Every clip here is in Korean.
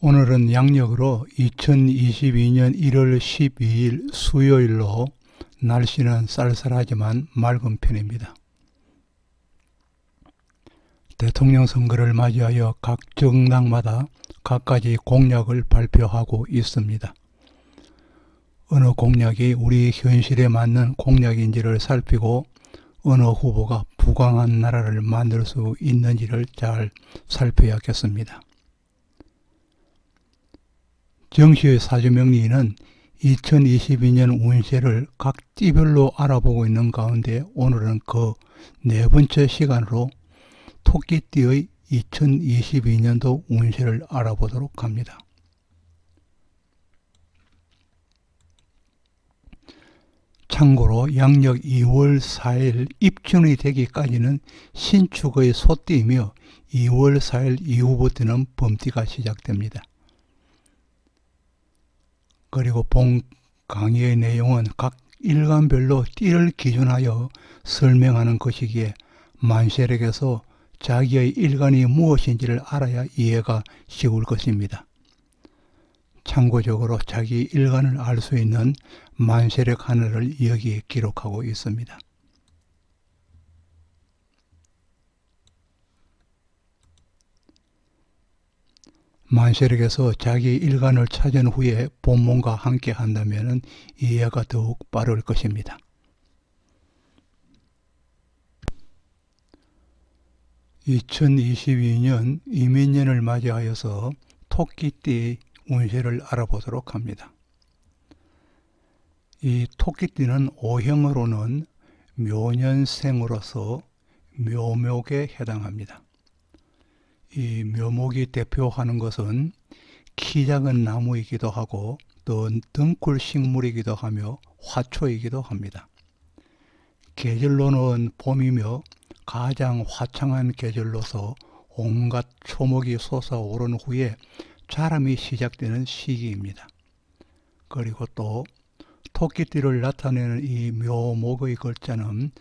오늘은 양력으로 2022년 1월 12일 수요일로 날씨는 쌀쌀하지만 맑은 편입니다. 대통령 선거를 맞이하여 각 정당마다 각가지 공약을 발표하고 있습니다. 어느 공약이 우리 현실에 맞는 공약인지를 살피고 어느 후보가 부강한 나라를 만들 수 있는지를 잘 살펴야겠습니다. 정시의 사주명리는 2022년 운세를 각 띠별로 알아보고 있는 가운데 오늘은 그 네 번째 시간으로 토끼띠의 2022년도 운세를 알아보도록 합니다. 참고로 양력 2월 4일 입춘이 되기까지는 신축의 소띠이며 2월 4일 이후부터는 범띠가 시작됩니다. 그리고 본 강의의 내용은 각 일간별로 띠를 기준하여 설명하는 것이기에 만세력에서 자기의 일간이 무엇인지를 알아야 이해가 쉬울 것입니다. 참고적으로 자기 일간을 알 수 있는 만세력 하나를 여기에 기록하고 있습니다. 만세력에서 자기 일간을 찾은 후에 본문과 함께 한다면 이해가 더욱 빠를 것입니다. (2022년) 이민년을 맞이하여서 토끼띠의 운세를 알아보도록 합니다. 이 토끼띠는 오형으로는 묘년생으로서 묘목에 해당합니다. 이 묘목이 대표하는 것은 키 작은 나무이기도 하고 또 덩굴 식물이기도 하며 화초이기도 합니다. 계절로는 봄이며 가장 화창한 계절로서 온갖 초목이 솟아오른 후에 자람이 시작되는 시기입니다. 그리고 또 토끼띠를 나타내는 이 묘목의 글자는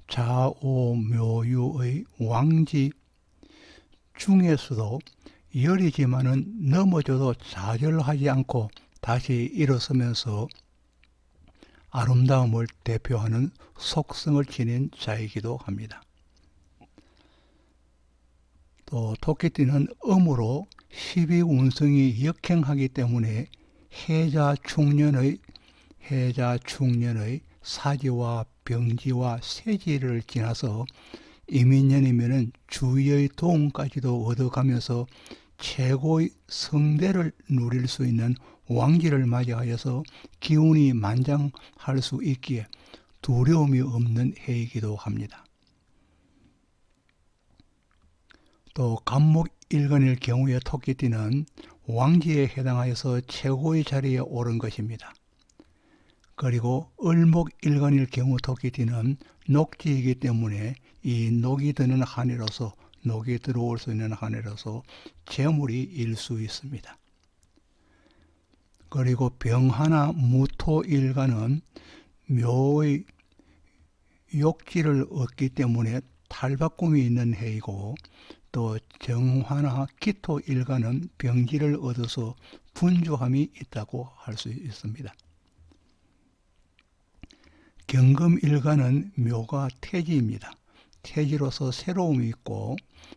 좌오묘유의 왕지 중에서도 열이지만은 넘어져도 좌절하지 않고 다시 일어서면서 아름다움을 대표하는 속성을 지닌 자이기도 합니다. 또 토끼띠는 음으로 12운성이 역행하기 때문에 해자축년의 사지와 병지와 세지를 지나서 이민년이면은 주위의 도움까지도 얻어가면서 최고의 성대를 누릴 수 있는 왕지를 맞이하여서 기운이 만장할 수 있기에 두려움이 없는 해이기도 합니다. 또 간목일간일 경우에 토끼띠는 왕지에 해당하여서 최고의 자리에 오른 것입니다. 그리고 을목일간일 경우 토끼띠는 녹지이기 때문에 이 녹이 드는 한 해로서 녹이 들어올 수 있는 한 해로서 재물이 일 수 있습니다. 그리고 병하나 무토일간은 묘의 욕지를 얻기 때문에 탈바꿈이 있는 해이고 또 정화나 기토일간은 병지를 얻어서 분주함이 있다고 할 수 있습니다. 경금일간은 묘가 태지입니다. 태지로서 새로움이 있고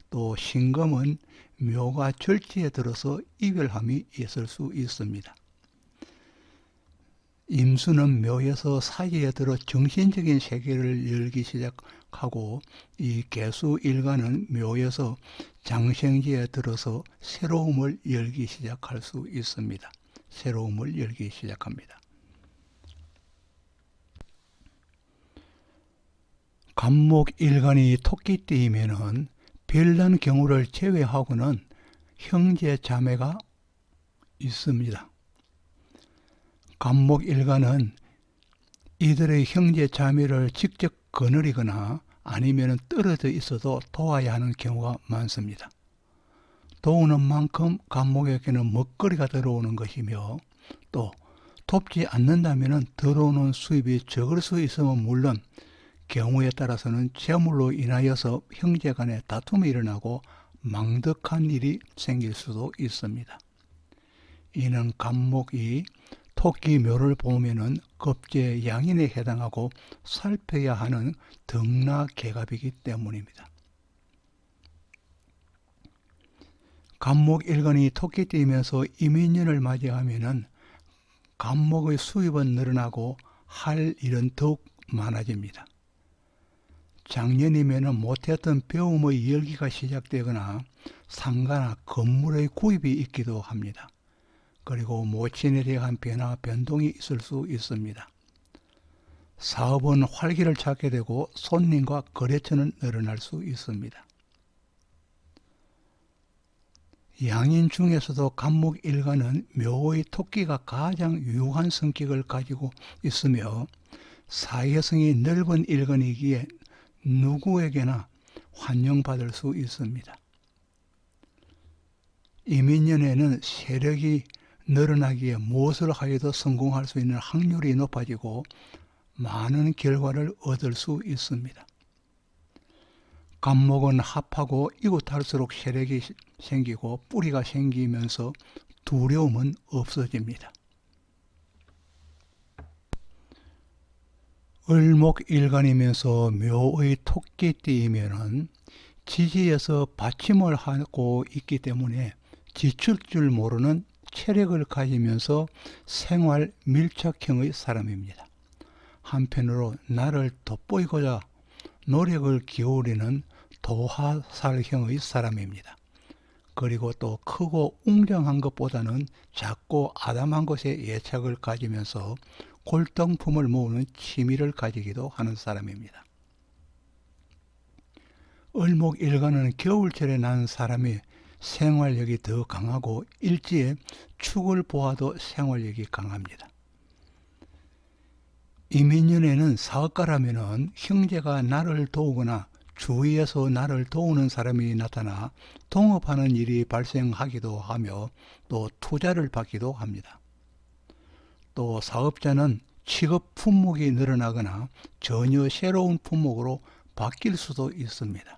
또 신금은 묘가 절지에 들어서 이별함이 있을 수 있습니다. 임수는 묘에서 사지에 들어 정신적인 세계를 열기 시작하고 이 개수일간은 묘에서 장생지에 들어서 새로움을 열기 시작할 수 있습니다. 새로움을 열기 시작합니다. 간목일간이 토끼띠이면은 별난 경우를 제외하고는 형제 자매가 있습니다. 간목일간은 이들의 형제 자매를 직접 거느리거나 아니면 떨어져 있어도 도와야 하는 경우가 많습니다. 도우는 만큼 간목에게는 먹거리가 들어오는 것이며 또 돕지 않는다면 들어오는 수입이 적을 수 있으면 물론 경우에 따라서는 재물로 인하여서 형제 간에 다툼이 일어나고 망덕한 일이 생길 수도 있습니다. 이는 간목이 토끼 묘를 보면은 급제 양인에 해당하고 살펴야 하는 등나개갑이기 때문입니다. 간목일간이 토끼띠이면서 이민년을 맞이하면은 간목의 수입은 늘어나고 할 일은 더욱 많아집니다. 작년이면은 못했던 배움의 열기가 시작되거나 상가나 건물의 구입이 있기도 합니다. 그리고 모친에 대한 변화, 변동이 있을 수 있습니다. 사업은 활기를 찾게 되고 손님과 거래처는 늘어날 수 있습니다. 양인 중에서도 간목일간은 묘의 토끼가 가장 유한 성격을 가지고 있으며 사회성이 넓은 일간이기에 누구에게나 환영받을 수 있습니다. 이민년에는 세력이 늘어나기에 무엇을 하여도 성공할 수 있는 확률이 높아지고 많은 결과를 얻을 수 있습니다. 간목은 합하고 이웃할수록 세력이 생기고 뿌리가 생기면서 두려움은 없어집니다. 을목일간이면서 묘의 토끼띠이면은 지지에서 받침을 하고 있기 때문에 지칠 줄 모르는 체력을 가지면서 생활 밀착형의 사람입니다. 한편으로 나를 돋보이고자 노력을 기울이는 도화살형의 사람입니다. 그리고 또 크고 웅장한 것보다는 작고 아담한 것에 애착을 가지면서 골동품을 모으는 취미를 가지기도 하는 사람입니다. 을목일간은 겨울철에 난 사람이 생활력이 더 강하고 일지에 축을 보아도 생활력이 강합니다. 이민년에는 사업가라면은 형제가 나를 도우거나 주위에서 나를 도우는 사람이 나타나 동업하는 일이 발생하기도 하며 또 투자를 받기도 합니다. 또 사업자는 취급 품목이 늘어나거나 전혀 새로운 품목으로 바뀔 수도 있습니다.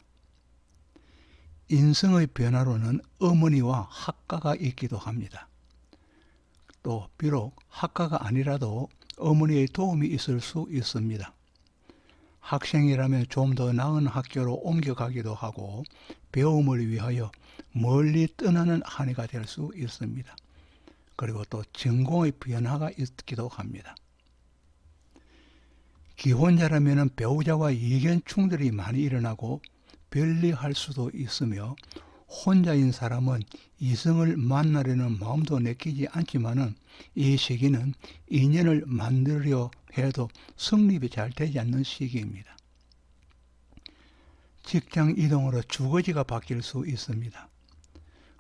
인성의 변화로는 어머니와 학가가 있기도 합니다. 또 비록 학가가 아니라도 어머니의 도움이 있을 수 있습니다. 학생이라면 좀 더 나은 학교로 옮겨가기도 하고 배움을 위하여 멀리 떠나는 한 해가 될 수 있습니다. 그리고 또 전공의 변화가 있기도 합니다. 기혼자라면 배우자와 의견 충돌이 많이 일어나고 별리할 수도 있으며 혼자인 사람은 이성을 만나려는 마음도 내키지 않지만은 이 시기는 인연을 만들려 해도 성립이 잘 되지 않는 시기입니다. 직장 이동으로 주거지가 바뀔 수 있습니다.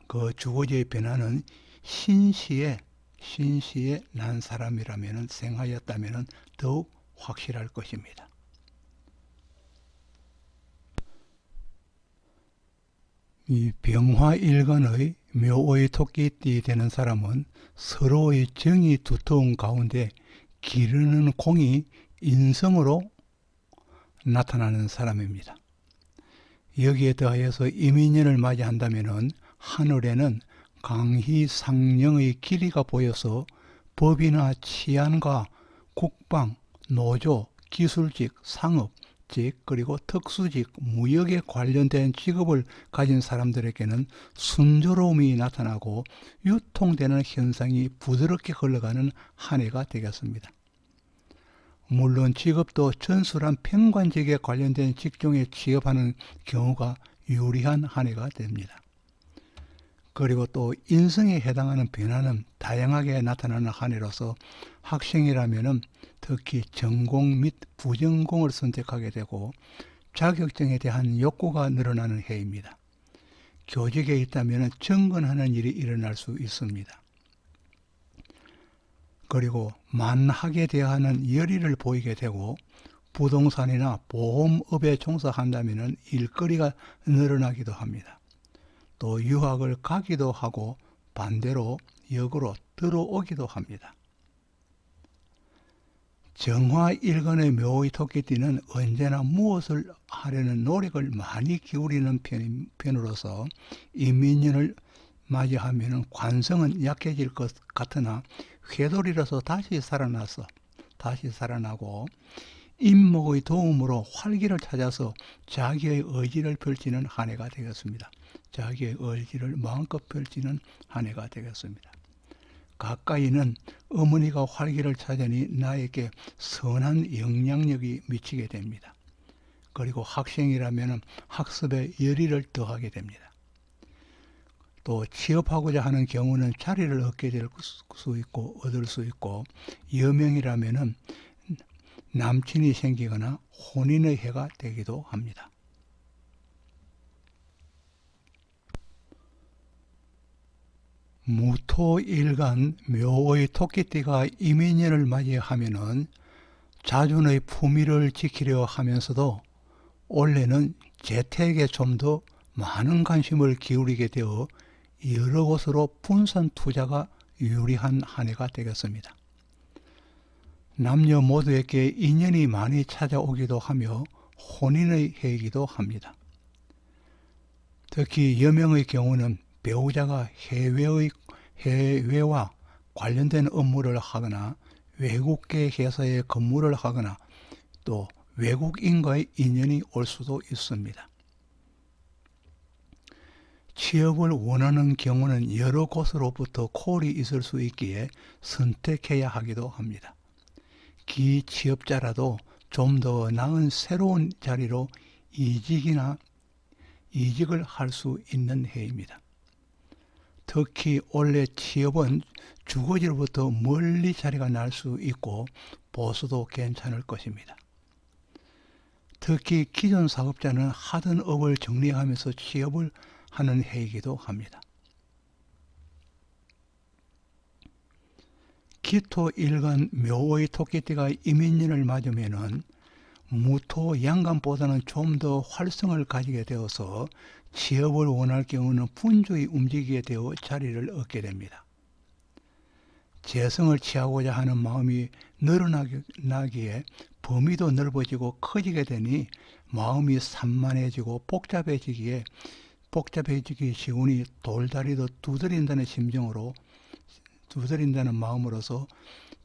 그 주거지의 변화는 신시에 난 사람이라면 생하였다면 더욱 확실할 것입니다. 이 병화일간의 묘의 토끼띠 되는 사람은 서로의 정이 두터운 가운데 기르는 공이 인성으로 나타나는 사람입니다. 여기에 더하여서 이민년을 맞이한다면 하늘에는 강희상령의 길이가 보여서 법이나 치안과 국방, 노조, 기술직, 상업직, 그리고 특수직, 무역에 관련된 직업을 가진 사람들에게는 순조로움이 나타나고 유통되는 현상이 부드럽게 흘러가는 한 해가 되겠습니다. 물론 직업도 전술한 평관직에 관련된 직종에 취업하는 경우가 유리한 한 해가 됩니다. 그리고 또 인성에 해당하는 변화는 다양하게 나타나는 한 해로서 학생이라면 특히 전공 및 부전공을 선택하게 되고 자격증에 대한 욕구가 늘어나는 해입니다. 교직에 있다면 정근하는 일이 일어날 수 있습니다. 그리고 만학에 대하는 열의를 보이게 되고 부동산이나 보험업에 종사한다면 일거리가 늘어나기도 합니다. 또 유학을 가기도 하고 반대로 역으로 들어오기도 합니다. 정화일간의 묘의 토끼띠는 언제나 무엇을 하려는 노력을 많이 기울이는 편으로서 이민년을 맞이하면 관성은 약해질 것 같으나 회돌이라서 다시 살아나고 인목의 도움으로 활기를 찾아서 자기의 의지를 펼치는 한 해가 되겠습니다. 자기의 의지를 마음껏 펼치는 한 해가 되겠습니다. 가까이는 어머니가 활기를 찾으니 나에게 선한 영향력이 미치게 됩니다. 그리고 학생이라면 학습에 열의를 더하게 됩니다. 또 취업하고자 하는 경우는 자리를 얻게 될 수 있고 얻을 수 있고, 여명이라면 남친이 생기거나 혼인의 해가 되기도 합니다. 무토일간 묘의 토끼띠가 이민년을 맞이하면은 자존의 품위를 지키려 하면서도 올해는 재테크에 좀 더 많은 관심을 기울이게 되어 여러 곳으로 분산 투자가 유리한 한 해가 되겠습니다. 남녀 모두에게 인연이 많이 찾아오기도 하며 혼인의 해이기도 합니다. 특히 여명의 경우는 배우자가 해외와 관련된 업무를 하거나 외국계 회사에 근무를 하거나 또 외국인과의 인연이 올 수도 있습니다. 취업을 원하는 경우는 여러 곳으로부터 콜이 있을 수 있기에 선택해야 하기도 합니다. 기취업자라도 좀 더 나은 새로운 자리로 이직을 할 수 있는 해입니다. 특히 올해 취업은 주거지로부터 멀리 자리가 날 수 있고 보수도 괜찮을 것입니다. 특히 기존 사업자는 하던 업을 정리하면서 취업을 하는 해이기도 합니다. 기토일간 묘의 토끼띠가 이민년을 맞으면은 무토 양간보다는 좀 더 활성을 가지게 되어서 취업을 원할 경우는 분주히 움직이게 되어 자리를 얻게 됩니다. 재성을 취하고자 하는 마음이 늘어나기에 범위도 넓어지고 커지게 되니 마음이 산만해지고 복잡해지기 쉬우니 돌다리도 두드린다는 마음으로서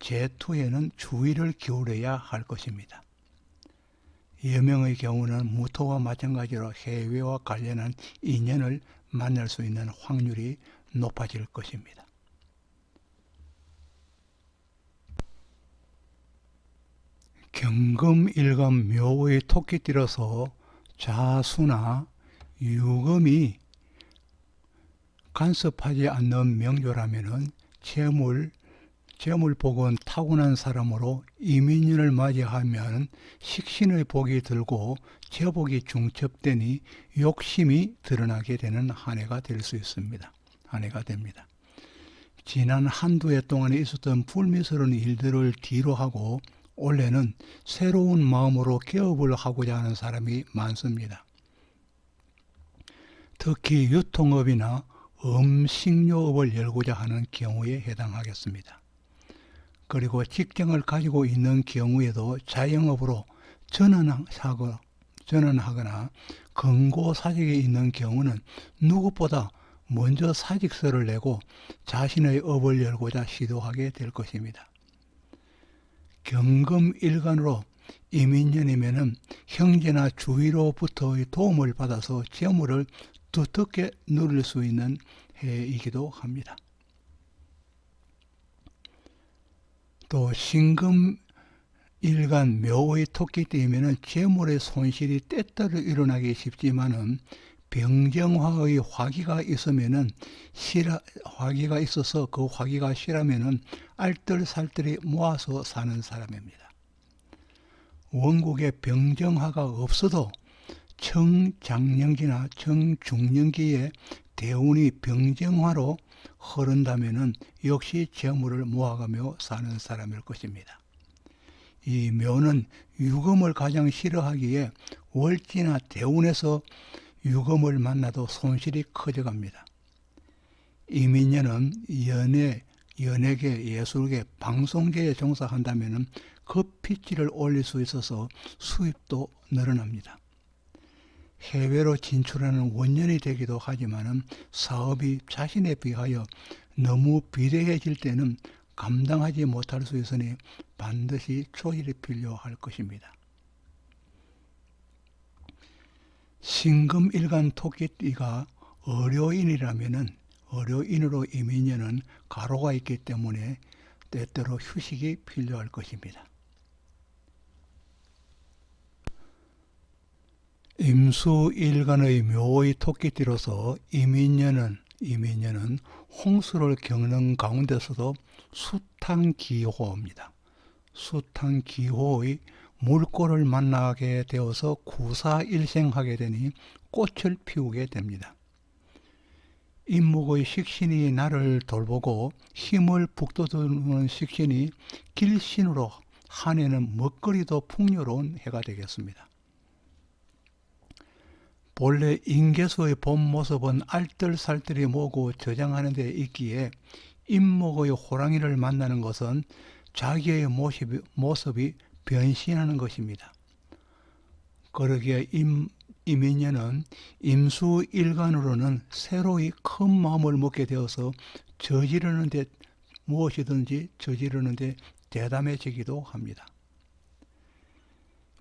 재투에는 주의를 기울여야 할 것입니다. 여명의 경우는 무토와 마찬가지로 해외와 관련한 인연을 만날 수 있는 확률이 높아질 것입니다. 경금일간 묘의 토끼띠로서 자수나 유금이 간섭하지 않는 명조라면은 재물복은 타고난 사람으로 이민년을 맞이하면 식신의 복이 들고 재복이 중첩되니 욕심이 드러나게 되는 한 해가 될 수 있습니다. 한 해가 됩니다. 지난 한두 해 동안에 있었던 불미스러운 일들을 뒤로하고 올해는 새로운 마음으로 개업을 하고자 하는 사람이 많습니다. 특히 유통업이나 음식료업을 열고자 하는 경우에 해당하겠습니다. 그리고 직장을 가지고 있는 경우에도 자영업으로 전환하거나 금고사직에 있는 경우는 누구보다 먼저 사직서를 내고 자신의 업을 열고자 시도하게 될 것입니다. 경금일간으로 이민년이면은 형제나 주위로부터의 도움을 받아서 재물을 두텁게 누릴 수 있는 해이기도 합니다. 또 신금일간 묘의 토끼띠이면은 재물의 손실이 때때로 일어나기 쉽지만은 병정화의 화기가 있으면은 화기가 있어서 그 화기가 실하면은 알뜰살뜰히 모아서 사는 사람입니다. 원국에 병정화가 없어도 청장년기나 청중년기에 대운이 병정화로 흐른다면은 역시 재물을 모아가며 사는 사람일 것입니다. 이 묘는 유금을 가장 싫어하기에 월지나 대운에서 유금을 만나도 손실이 커져갑니다. 이민년은 연예계, 예술계, 방송계에 종사한다면 그 pitch를 올릴 수 있어서 수입도 늘어납니다. 해외로 진출하는 원년이 되기도 하지만 사업이 자신에 비하여 너무 비대해질 때는 감당하지 못할 수 있으니 반드시 조율이 필요할 것입니다. 신금일간 토끼띠가 어려인으로 이민년은 가로가 있기 때문에 때때로 휴식이 필요할 것입니다. 임수일간의 묘의 토끼띠로서 이민년은 홍수를 겪는 가운데서도 수탄기호입니다. 수탄기호의 물꼬를 만나게 되어서 구사일생하게 되니 꽃을 피우게 됩니다. 임목의 식신이 나를 돌보고 힘을 북돋우는 식신이 길신으로 한 해는 먹거리도 풍요로운 해가 되겠습니다. 본래 인계수의 본 모습은 알뜰살뜰히 모으고 저장하는 데 있기에 임목의 호랑이를 만나는 것은 자기의 모습이 변신하는 것입니다. 그러기에 이민년은 임수일간으로는 새로이 큰 마음을 먹게 되어서 무엇이든지 저지르는데 대담해지기도 합니다.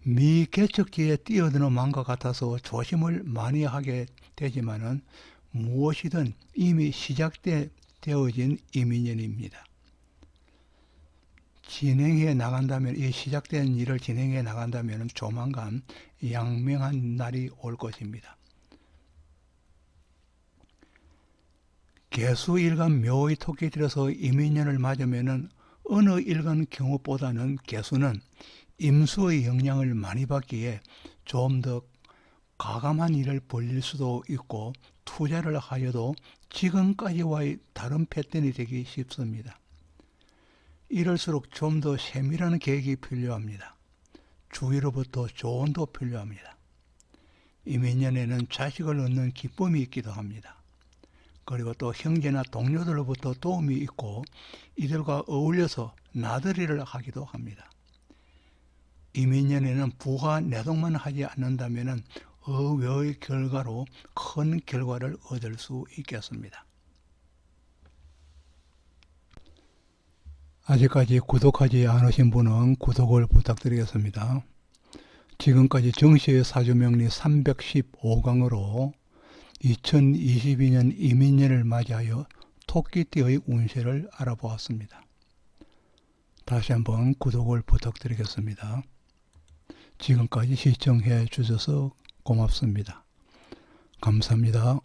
미개척지에 뛰어드는 마음과 같아서 조심을 많이 하게 되지만은 무엇이든 이미 시작되어진 이민년입니다. 이 시작된 일을 진행해 나간다면 조만간 양명한 날이 올 것입니다. 개수일간 묘의 토끼들에서 이민년을 맞으면은 어느 일간 경우보다는 개수는 임수의 영향을 많이 받기에 좀 더 가감한 일을 벌릴 수도 있고 투자를 하여도 지금까지와의 다른 패턴이 되기 쉽습니다. 이럴수록 좀 더 세밀한 계획이 필요합니다. 주위로부터 조언도 필요합니다. 이민년에는 자식을 얻는 기쁨이 있기도 합니다. 그리고 또 형제나 동료들로부터 도움이 있고 이들과 어울려서 나들이를 하기도 합니다. 이민년에는 부가 내동만 하지 않는다면 의외의 결과로 큰 결과를 얻을 수 있겠습니다. 아직까지 구독하지 않으신 분은 구독을 부탁드리겠습니다. 지금까지 정시의 사주명리 315강으로 2022년 이민년을 맞이하여 토끼띠의 운세를 알아보았습니다. 다시 한번 구독을 부탁드리겠습니다. 지금까지 시청해 주셔서 고맙습니다. 감사합니다.